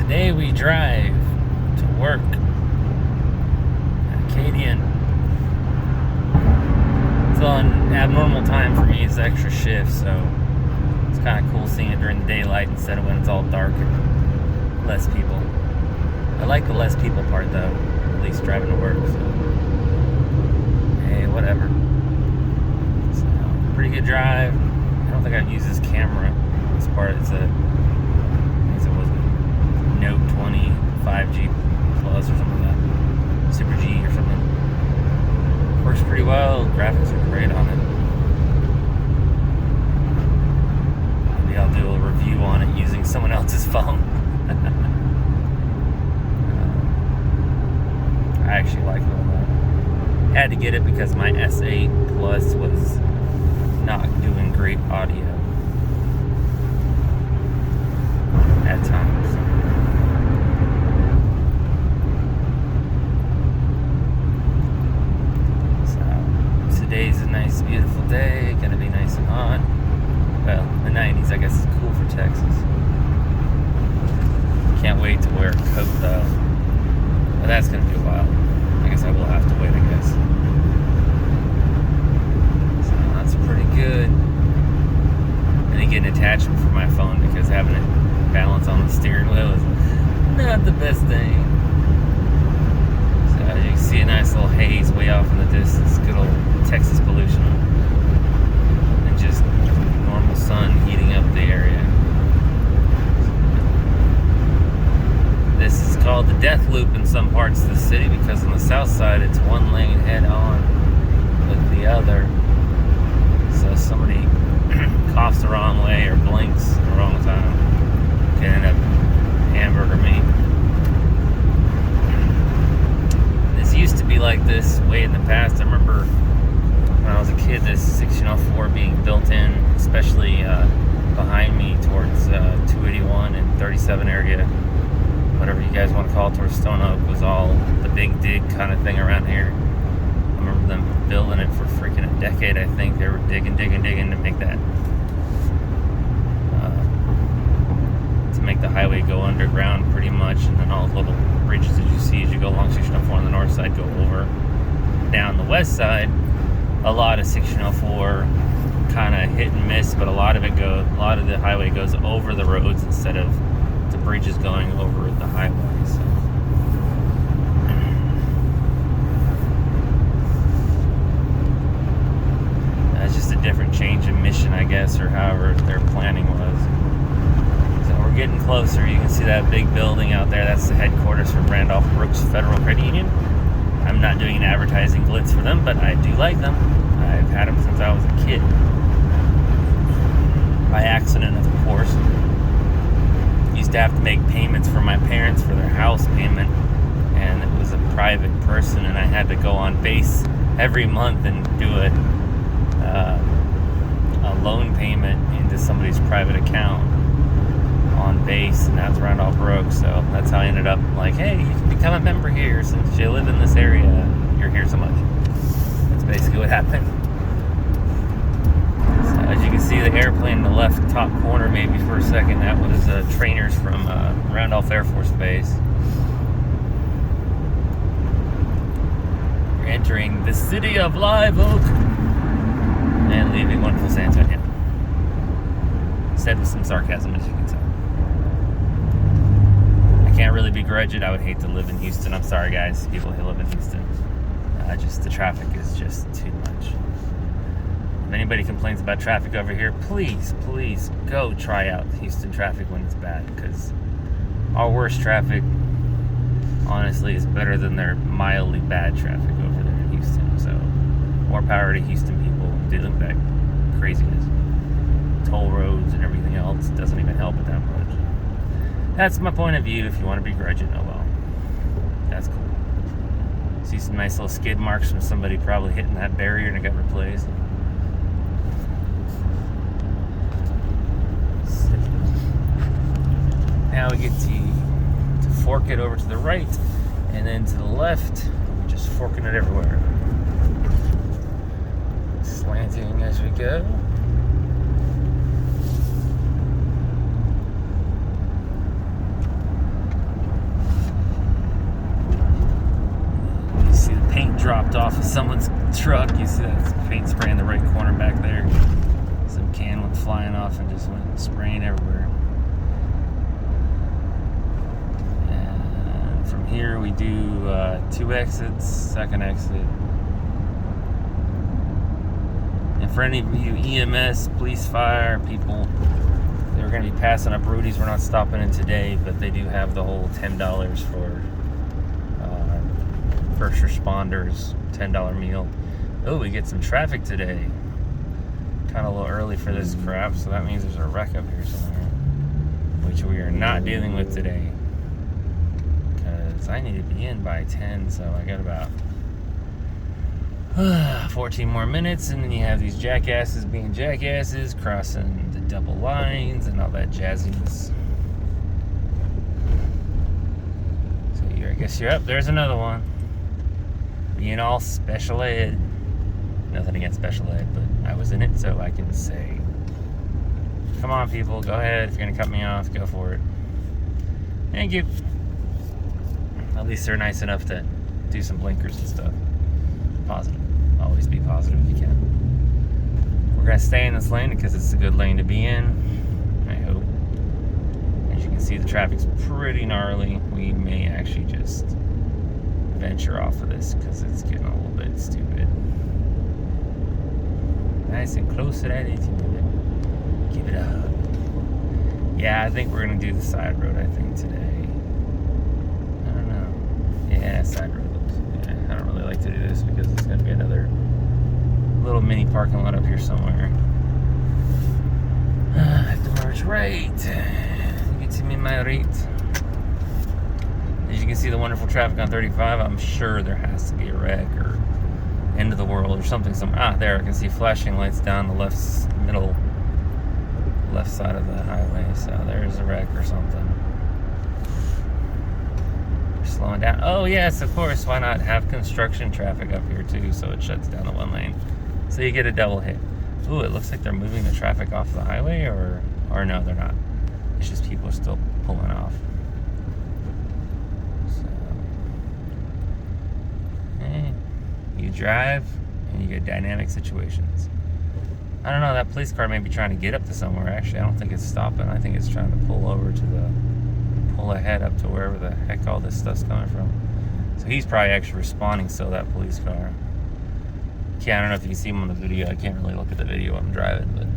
Today we drive to work at Acadian. It's on abnormal time for me. It's extra shift, so it's kind of cool seeing it during the daylight instead of when it's all dark and less people. I like the less people part though, at least driving to work. So hey, whatever. So, pretty good drive. I don't think I've used this camera. This part, it's a Note 20 5G Plus or something like that. Super G or something. Works pretty well. Graphics are great on it. Maybe I'll do a review on it using someone else's phone. I actually like it a lot. Had to get it because my S8 Plus was not doing great audio at times. Today's a nice, beautiful day. Gonna be nice and hot. Well, the 90s, I guess, is cool for Texas. Can't wait to wear a coat, though. But that's gonna be a while. I guess I will have to wait, I guess. So that's pretty good. I didn't get an attachment for my phone because having it balance on the steering wheel is not the best thing. So you can see a nice little haze way off in the distance. Good old Texas pollution and just normal sun heating up the area. This is called the death loop in some parts of the city because on the south side it's one lane head on with the other. So if somebody coughs the wrong way or blinks the wrong time, can end up hamburger meat. This used to be like this way in the past. I remember when I was a kid, this 1604 being built in, especially behind me towards 281 and 37 area, whatever you guys want to call it, towards Stone Oak, was all the big dig kind of thing around here. I remember them building it for freaking a decade, I think. They were digging to make that, to make the highway go underground pretty much, and then all the little bridges that you see as you go along 1604 on the north side go over. Down the west side, a lot of 1604 kind of hit and miss, but a lot of the highway goes over the roads instead of the bridges going over the highway. So that's just a different change in mission, I guess, or however their planning was. So we're getting closer. You can see that big building out there. That's the headquarters for Randolph Brooks Federal Credit Union. I'm not doing an advertising glitz for them, but I do like them. I've had them since I was a kid. By accident, of course. Used to have to make payments for my parents for their house payment, and it was a private person, and I had to go on base every month and do a loan payment into somebody's private account on base, and that's Randolph Brooks. So that's how I ended up like, hey, you can become a member here since you live in this area and you're here so much. That's basically what happened. So as you can see, the airplane in the left top corner maybe for a second, that was trainers from Randolph Air Force Base. We're entering the city of Live Oak and leaving wonderful San Antonio. Said with some sarcasm, as you can tell. Can't really begrudge it. I would hate to live in Houston. I'm sorry, guys, people who live in Houston. Just the traffic is just too much. If anybody complains about traffic over here, please go try out Houston traffic when it's bad, because our worst traffic, honestly, is better than their mildly bad traffic over there in Houston. So more power to Houston people dealing with that craziness. Toll roads and everything else doesn't even help it that much. That's my point of view. If you want to begrudge it, oh well. That's cool. See some nice little skid marks from somebody probably hitting that barrier and it got replaced. Now we get to fork it over to the right and then to the left. We're just forking it everywhere. Slanting as we go. off of someone's truck. You see that paint spray in the right corner back there. Some can went flying off and just went spraying everywhere. And from here we do 2 exits, second exit. And for any of you EMS, police, fire people, they're going to be passing up Rudy's. We're not stopping in today, but they do have the whole $10 for first responders, $10 meal. Oh, we get some traffic today. Kind of a little early for this crap, so that means there's a wreck up here somewhere, which we are not dealing with today. Because I need to be in by 10, so I got about 14 more minutes, and then you have these jackasses being jackasses, crossing the double lines and all that jazziness. So I guess you're up. There's another one. Being all special ed. Nothing against special ed, but I was in it, so I can say, come on, people, go ahead. If you're going to cut me off, go for it. Thank you. At least they're nice enough to do some blinkers and stuff. Positive. Always be positive if you can. We're going to stay in this lane because it's a good lane to be in, I hope. As you can see, the traffic's pretty gnarly. We may actually just venture off of this because it's getting a little bit stupid. Nice and close to that 18 minute. Give it up. Yeah, I think we're going to do the side road, I think, today. I don't know. Yeah, side road. Yeah, I don't really like to do this because it's going to be another little mini parking lot up here somewhere. I have to merge right. Get to me my rate. As you can see, the wonderful traffic on 35. I'm sure there has to be a wreck or end of the world or something somewhere. Ah, there, I can see flashing lights down the left side of the highway. So there's a wreck or something. We're slowing down. Oh yes, of course. Why not have construction traffic up here too, so it shuts down the one lane, so you get a double hit. Ooh, it looks like they're moving the traffic off the highway, or no, they're not. It's just people are still pulling off. You drive and you get dynamic situations. I don't know, that police car may be trying to get up to somewhere. Actually, I don't think it's stopping. I think it's trying to pull ahead up to wherever the heck all this stuff's coming from. So he's probably actually responding still, that police car. Yeah, I don't know if you can see him on the video. I can't really look at the video when I'm driving, but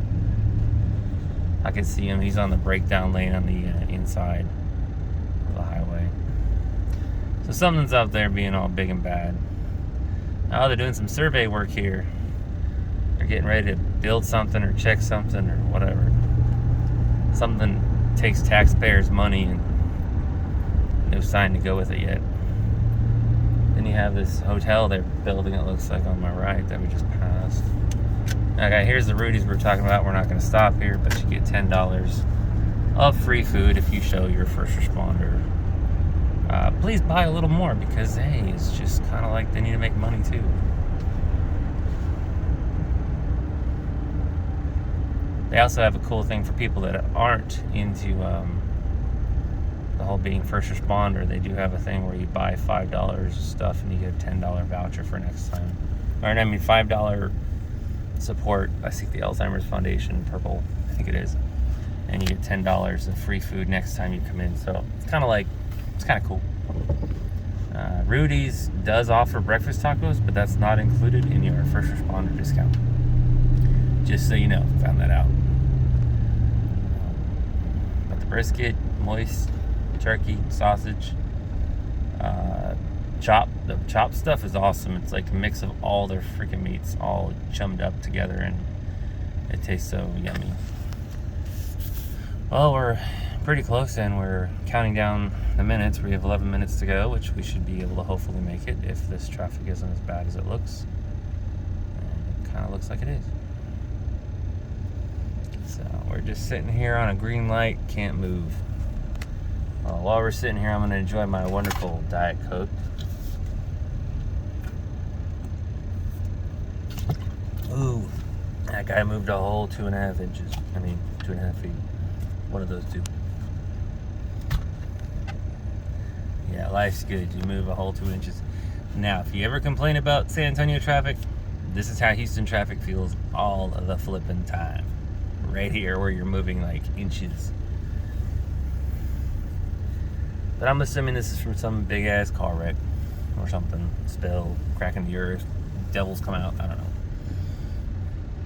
I can see him. He's on the breakdown lane on the inside of the highway. So something's out there being all big and bad. Oh, they're doing some survey work here. They're getting ready to build something or check something or whatever. Something takes taxpayers' money and no sign to go with it yet. Then you have this hotel they're building, it looks like, on my right that we just passed. Okay, here's the Rudy's we're talking about. We're not going to stop here, but you get $10 of free food if you show you're a first responder. Please buy a little more because, hey, it's just kind of like they need to make money too. They also have a cool thing for people that aren't into the whole being first responder. They do have a thing where you buy $5 of stuff and you get a $10 voucher for next time. Or, I mean, $5 support, I think the Alzheimer's Foundation, purple, I think it is. And you get $10 of free food next time you come in. So it's kind of cool. Rudy's does offer breakfast tacos, but that's not included in your first responder discount. Just so you know, found that out. But the brisket, moist, turkey, sausage, the chopped stuff is awesome. It's like a mix of all their freaking meats all chummed up together, and it tastes so yummy. Well, we're pretty close, and we're counting down the minutes. We have 11 minutes to go, which we should be able to hopefully make it if this traffic isn't as bad as it looks. And it kind of looks like it is. So we're just sitting here on a green light, can't move. While we're sitting here, I'm going to enjoy my wonderful Diet Coke. Ooh, that guy moved a whole 2.5 inches. 2.5 feet. One of those two. Yeah, life's good. You move a whole 2 inches. Now, if you ever complain about San Antonio traffic, this is how Houston traffic feels all of the flipping time. Right here where you're moving like inches. But I'm assuming this is from some big ass car wreck or something. Spill, crack in the earth, devils come out, I don't know.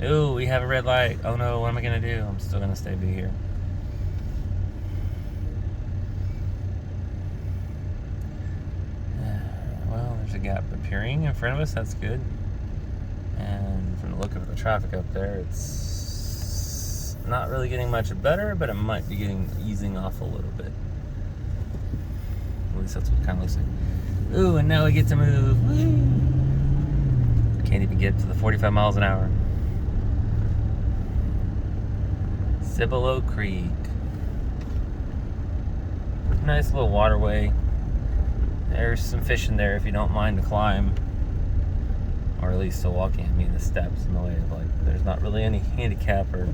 Ooh, we have a red light. Oh no, what am I gonna do? I'm still gonna be here. Well, there's a gap appearing in front of us, that's good. And from the look of the traffic up there, it's not really getting much better, but it might be easing off a little bit. At least that's what it kind of looks like. Ooh, and now we get to move. Woo! Can't even get to the 45 miles an hour. Cibolo Creek. Nice little waterway. There's some fish in there if you don't mind to climb. Or at least still walking. I mean, the steps in the way of, like, there's not really any handicap or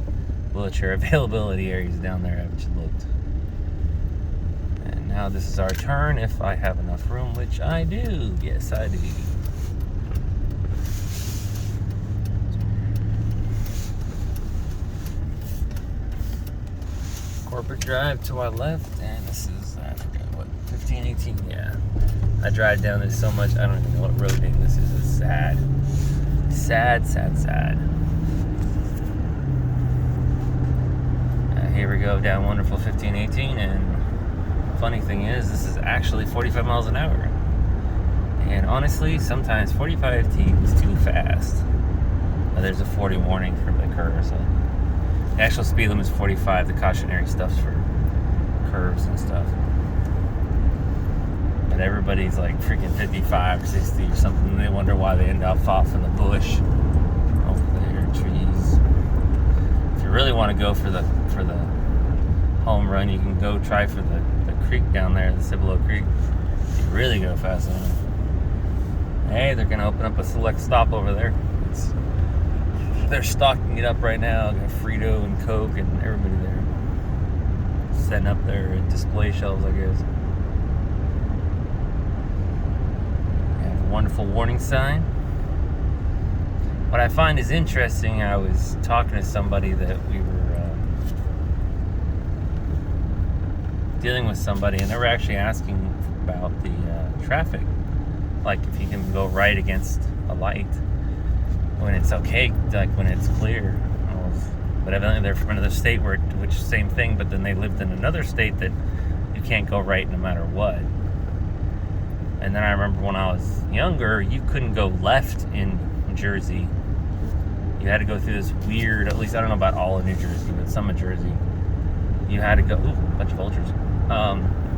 wheelchair availability areas down there. I haven't looked. And now this is our turn if I have enough room, which I do. Yes, I do. Corporate Drive to our left, and this is, I forgot what, 1518, yeah. I drive down this so much, I don't even know what road name this is. It's sad. Sad, sad, sad. Here we go down wonderful 1518, and funny thing is, this is actually 45 miles an hour. And honestly, sometimes 45 seems too fast. There's a 40 warning for the curve, so the actual speed limit is 45. The cautionary stuff's for curves and stuff. But everybody's like freaking 55 or 60 or something. And they wonder why they end up off in the bush over there, trees. If you really want to go for the home run, you can go try for the creek down there, the Cibolo Creek. If you really go fast enough. Hey, they're gonna open up a select stop over there. They're stocking it up right now. Got Frito and Coke and everybody there. Setting up their display shelves, I guess. They have a wonderful warning sign. What I find is interesting, I was talking to somebody that we were dealing with somebody, and they were actually asking about the traffic. Like if you can go right against a light when it's okay, like when it's clear. But evidently they're from another state which same thing, but then they lived in another state that you can't go right no matter what. And then I remember when I was younger, you couldn't go left in Jersey. You had to go through this weird, at least I don't know about all of New Jersey, but some of Jersey. You had to go, ooh, a bunch of vultures.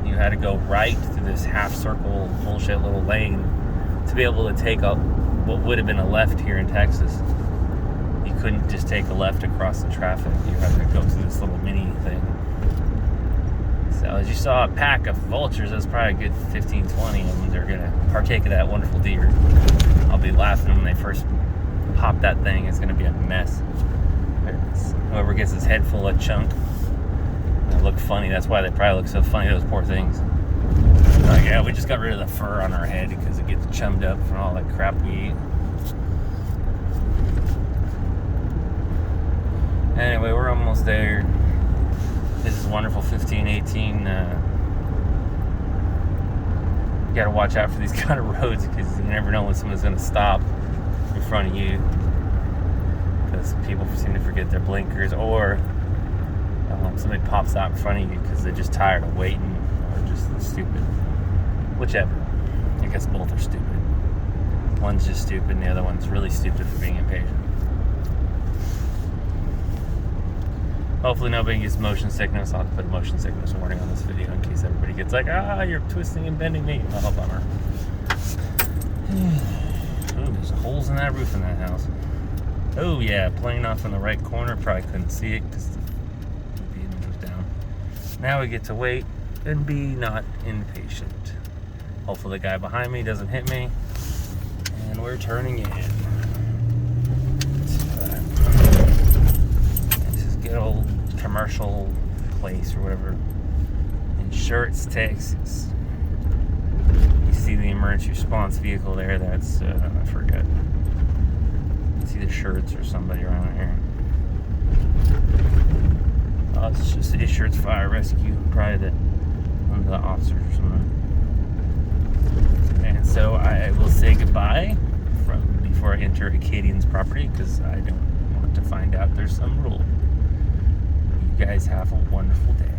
You had to go right through this half circle bullshit little lane to be able to take up what would have been a left here in Texas. You couldn't just take a left across the traffic. You had to go through this little mini thing. So as you saw a pack of vultures, that's probably a good 15, 20 of them. They're going to partake of that wonderful deer. I'll be laughing when they first pop that thing. It's going to be a mess. Whoever gets his head full of chunk, they look funny. That's why they probably look so funny, those poor things. Like, yeah, we just got rid of the fur on our head because it gets chummed up from all that crap we eat. Anyway, we're almost there. This is wonderful 1518. You gotta watch out for these kind of roads because you never know when someone's gonna stop in front of you. Because people seem to forget their blinkers, or somebody pops out in front of you because they're just tired of waiting, or just stupid. Whichever. I guess both are stupid. One's just stupid and the other one's really stupid for being impatient. Hopefully nobody gets motion sickness. I'll have to put a motion sickness warning on this video in case everybody gets like, you're twisting and bending me. Oh, bummer. Ooh, there's holes in that roof in that house. Oh yeah, playing off in the right corner. Probably couldn't see it because the beam was down. Now we get to wait and be not impatient. Hopefully the guy behind me doesn't hit me. And we're turning in. This is good old commercial place or whatever in Shertz, Texas. You see the emergency response vehicle there. That's, I forget. It's either Shertz or somebody around here. Oh, it's just a Shertz Fire Rescue. Probably one of the officers or something. And so I will say goodbye before I enter Acadian's property, because I don't want to find out there's some rule. You guys have a wonderful day.